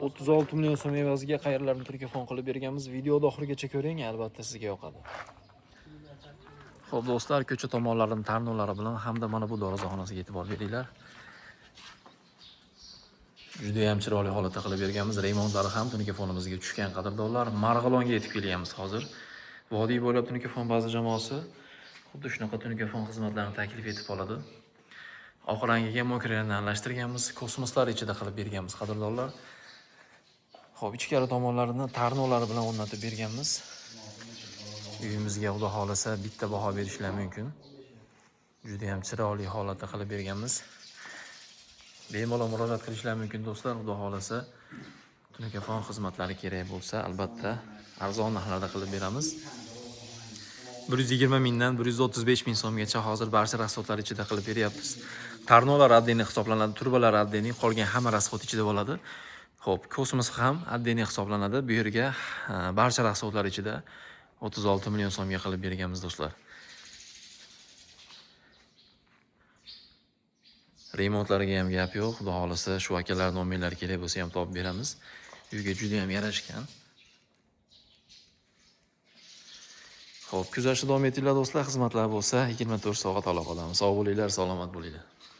36 million so'm evaziga qayerlarni telefon qilib berganmiz. Videoni oxirigacha ko'ring, albatta sizga yoqadi. Xo'p do'stlar, ko'cha tomonlarining tarnovlari bilan hamda mana bu dorizaxonasiga e'tibor beringlar. Juda ham chiroyli holatda qilib berganmiz. Remontlari ham telefonimizga tushgan qadrdonlar. Marg'ilonga yetib kelyapmiz hozir. Vodiy bo'ylab telefon baza jamoasi xuddi shunaqa telefon xizmatlarini taklif etib qoladi. Oq rangiga mokrani aralashtirganmiz, kosmoslar ichida qilib berganmiz qadrdonlar. Xo'p, ichkari tomonlarini tarnovlari bilan o'rnatib berganmiz. Uyimizga xudo xolasa bitta baho berishlar mumkin. Juda ham chiroyli holatda qilib berganmiz. Bemalol murojaat qilishlar mumkin do'stlar, xudo xolasa. Telefon xizmatlari kerak bo'lsa, albatta arzon narxlarda qilib beramiz. 120 mingdan 135 ming so'mgacha hozir barcha rasxodlar ichida qilib beryapmiz. Tarnovlar addeniy hisoblanadi, turbalar addeniy, qolgan hamma rasxod ichida bo'ladi. Xo'p, kosmos ham addeniy hisoblanadi. Bu yerga barcha rasxodlar ichida 36 million so'mga qilib berganmiz do'stlar. Remontlariga ham gap yo'q. Xudo xolasa shu akalar nomerlari kerak bo'lsa ham topib beramiz. Uyga juda ham yarashgan. Xo'p, kuzatishni davom etinglar do'stlar. Xizmatlar bo'lsa 24 soat aloqadamiz. Sog' bo'linglar, salomat bo'linglar.